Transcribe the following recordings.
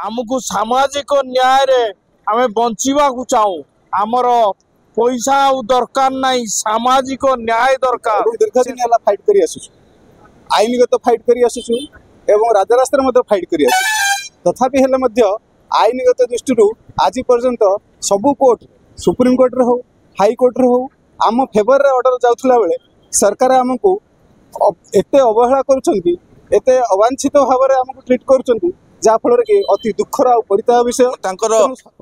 आमको सामाजिक न्याय रे आमे बंचिबा को चाहू आमर पैसा दरकार नहीं सामाजिक न्याय दरकार दीर्घ दिन है फाइट करी आसुछु आईनगत फाइट करी आसुछु एवं राजरास्तार मध्य फाइट करी आसुछु तथापि हेले मध्य आईनगत दृष्टि आज पर्यंत सबू कोर्ट सुप्रीम कोर्ट रे हो हाई कोर्ट रे हो आम फेवर रे ऑर्डर जाउथला बेले सरकार आमको एते अवहेला करूछंती एते अवांछित भाव रे आमको ट्रीट करूछंती जा फल कि अति दुखर आ परिताप विषय तांकर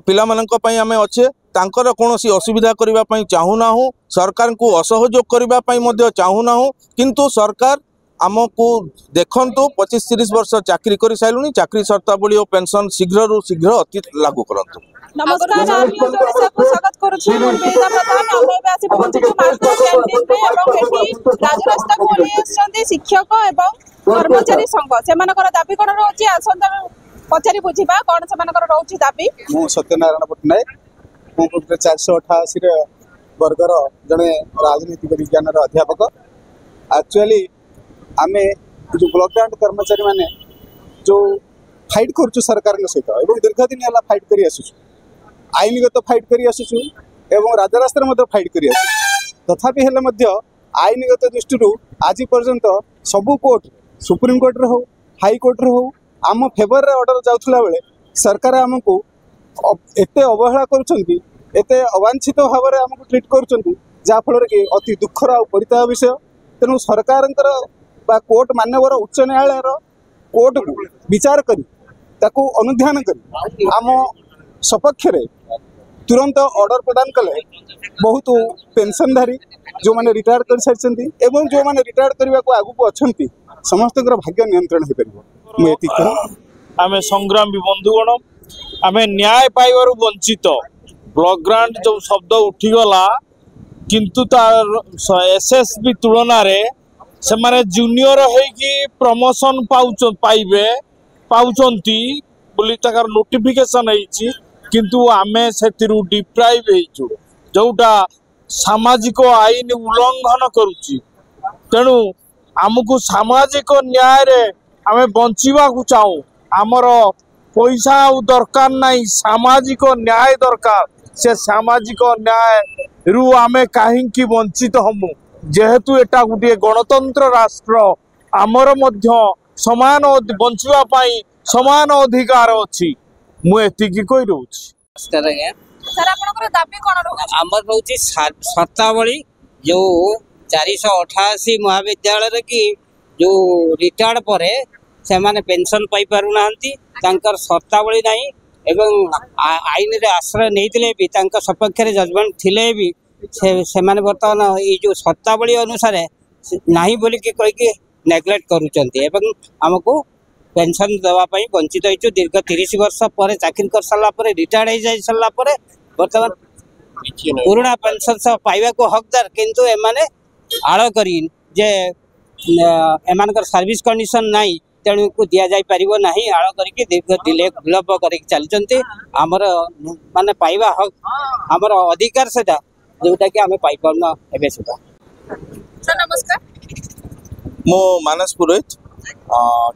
पिला मानक पई आमे अच्छे तांकर कोनोसी असुविधा करिबा पई चाहू नाहू सरकार को असहयोग करिबा पई मध्य चाहू नाहू किंतु सरकार आमको देखंतु 25-30 वर्ष चाकरी करि साइलुनी चाकरी शर्तावली और पेंशन शीघ्र रु शीघ्र अति लागू करंतु। नमस्कार आमी ओडिसा को स्वागत करूछी बेदा प्रधान आमे आसी पहुंचू मास्टर कैंटीन रे एवं एठी राजरास्ता को ओलियसंती शिक्षक एवं कर्मचारी संघ सेमानकर दाबी कोन रहउची आसंता पचारी बुझिबा कोन सेमानकर रहउची दाबी मु सत्यनारायण पटनायक मु 488 रे वर्गर जने राजनीतिक विज्ञान रो अध्यापक एक्चुअली आमे जो ब्लॉक ग्रांट कर्मचारी माने जो फाइट करछु सरकार के सहित एवं दीर्घ दिन है फाइट करी आसुछु आईनगत फाइट करी आसुछु एवं राजरास्तार मध्य फाइट करी आसुछु तथापि हेले मध्य आईनगत दृष्टि आज पर्यंत सबू कोर्ट सुप्रीम कोर्ट रे हो हाई कोर्ट रे हो आम फेवर रे ऑर्डर जाउथला बेले सरकार आमको एते अवहेला करूछंती एते अवांछित भाव रे आमको ट्रीट करूछंती जा फल कि अति दुखर आ परिताप विषय तेणु सरकारंकर बा कोर्ट मान्यवर उच्च न्यायालय कोर्ट को विचार करी ताकू अनुध्यान करी आम सपक्ष रे तुरंत ऑर्डर प्रदान कले बहुत पेंशनधारी जो माने रिटायर कर सारी एवं जो माने रिटायर करने को आगु को अच्छी समस्त भाग्य नियंत्रण हो पार आमे संग्राम भी बंधुगण आमे न्याय पाइबारु वंचित ब्लॉक ग्रांट जो शब्द उठीगला किंतु तार एसएसबी तुलना रे से माने जूनियर होइकी प्रमोशन पाइबे पाउचंती बोली ताकर नोटिफिकेशन होइची किंतु आमे सेतिरु डिप्राइव हेइचु जोटा सामाजिक आईन उल्लंघन करूची तेणु आमको सामाजिक न्याय रे आमे बंचिबा को चाहू आमर पैसा दरकार नहीं सामाजिक न्याय दरकार से सामाजिक न्याय रु आमे काहींकी वंचित हमु जेहेतु एटा गोटे गणतंत्र राष्ट्र आमर मध्य समान बंचिबा पाई समान अधिकार अछि मु एतिकी कहि रहउछि। सर आपनकर दाबी कोन रहउछि हमर रहउछि शर्तावली जो 488 महाविद्यालय रे की जो रिटायर्ड परे से माने पेंशन पाई पारु नांती तांकर शर्तावली नाही एवं आईन रे आश्रय नैतिले भी तांकर सपक्ष रे जजमेंट थिले भी से माने वर्तमान ये जो शर्तावली अनुसार नाही बोली कि कहि कि नेग्लेक्ट करूचंती एवं हमको पेंशन देवा पई वंचित होइछु दीर्घ 30 वर्ष पर चाकरी कर सल्ला पर रिटायर्ड हो जाय सल्ला पर वर्तमान पुराना पेंशन सब पाइबा को हकदार किंतु एमाने आड़ करी जे एमानकर सर्विस कंडीशन नाही तेणु को दिया जाय परिबो नाही आड़ करी दीर्घ विलंब करी चलचंती हमर माने पाइबा हक हमर अधिकार सेटा जोटा कि हमें पाई पाउना एबे सेटा। सर नमस्कार मो मानस पुरोहित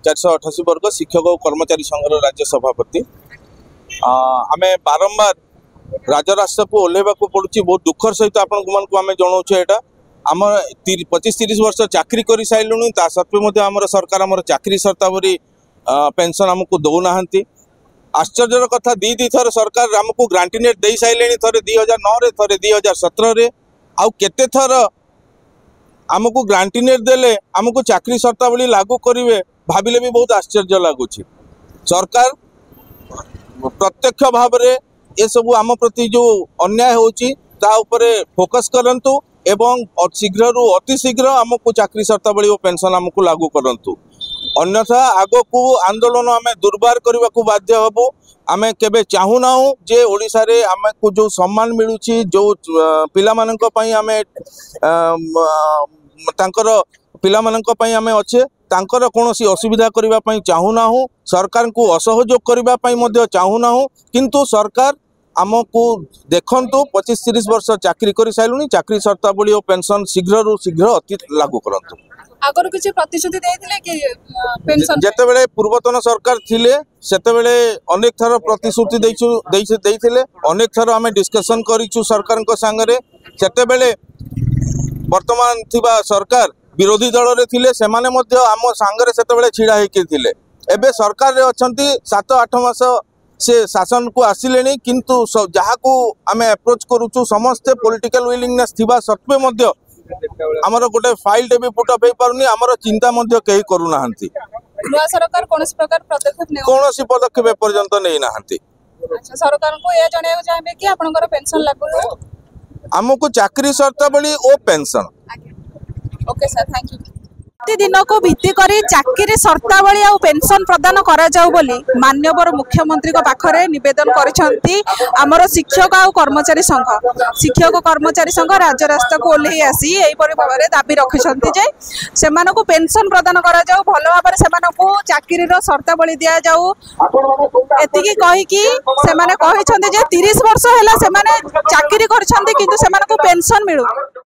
488 वर्ग शिक्षक और कर्मचारी संघर राज्य सभापति आमे बारंबार राजरास्ता को ओल्हेबा को पड़ुछि बहुत दुखर सहित आपण को आमे जणाउछे एटा आम 25-30 वर्ष चाकरी करि साइलुनी ता सत्वे मध्ये हमर सरकार हमर चाकरी शर्तावली पेंशन हमको दउ नाहंती आश्चर्यर कथा दी थर सरकार आमको ग्रांटीनेट दे साइले थरे 2009 रे थरे 2017 रे आउ केते थर आमको ग्रांटीनेट देले आमको चाकरी शर्तावली लागू करिवे भाबिले भी बहुत आश्चर्य लागुछि सरकार प्रत्यक्ष भाव रे ए सब आम प्रति जो अन्याय होछि ता उपरे फोकस करंतु एवं शीघ्र रु अति शीघ्र आमको चाकरी शर्तावली और पेंशन आमको लागू करंतु अन्यथा आगो को आंदोलन आम दुर्बार करने को बाध्य हबु आमे केबे चाहू नाहू जे ओडिसा रे आमे को जो सम्मान मिलुछि जो पिला मानक पई आमे तांकर पिला मानक पई आमे अच्छे तांकर कोनोसी असुविधा करबा पई चाहू नाहू सरकार को असहयोग करबा पई मध्य चाहू नाहू किंतु सरकार आमको देखंतु 25-30 वर्ष चाकरी करि साइलुनी चाकरी शर्तावली और पेंशन शीघ्र रु शीघ्र अति लागू करंतु। आगରୁ କିଛି ପ୍ରତିଶ୍ରୁତି ଦେଇଥିଲେ କି ପେନସନ ଯେତେବେଳେ ପୂର୍ବତନ ସରକାର ଥିଲେ ସେତେବେଳେ ଅନେକ ଥର ପ୍ରତିଶ୍ରୁତି ଦେଇଥିଲେ ଅନେକ ଥର ଆମେ ଡିସ୍କସନ କରିଛୁ ସରକାରଙ୍କ ସାଙ୍ଗରେ ସେତେବେଳେ ବର୍ତ୍ତମାନ ଥିବା ସରକାର ବିରୋଧୀ ଦଳରେ ଥିଲେ ସେମାନେ ମଧ୍ୟ ଆମ ସାଙ୍ଗରେ ସେତେବେଳେ ଛିଡ଼ା ହେଇକି ଥିଲେ ଏବେ ସରକାରରେ ଅଛନ୍ତି 7-8 ମାସ से शासन को आसिले किंतु जहाँ आमे अप्रोच करूचु समस्ते पॉलिटिकल विलिंगनेस थिबा सत्वे मध्य हमर गोटे फाइल टे भी पुट अप हे पारुनी हमर चिंता मध्य केही करू नाहंती नया सरकार कोनसी प्रकार पदक्षेप नै कोनसी पदक्षेप पर्यंत नै नाहंती। अच्छा सरकार को ये जणे चाहबे कि आपनकर पेंशन लागू हमको चाकरी शर्तावली ओ pension. Okay sir thank you. प्रतिदिन को भित्ति करी चाकरी शर्तावली और पेंशन प्रदान करा जाऊ बोली माननीय मुख्यमंत्री पाखरे निवेदन करिसेंती आमर शिक्षक और कर्मचारी संघ शिक्षक कर्मचारी संघ राज्य रास्ता को ओल्हे आसी एही परि भाबरे दाबी रखिसेंती जे सेमानकु पेंशन प्रदान करा जाऊ भलो भाबरे सेमानकु चाकरी रो शर्तावली दिया जाऊ एतिकी कहि कि सेमाने कहिसेंती जे 30 वर्ष हैला सेमाने चाकरी करछंती किंतु सेमानकु पेंशन मिलु।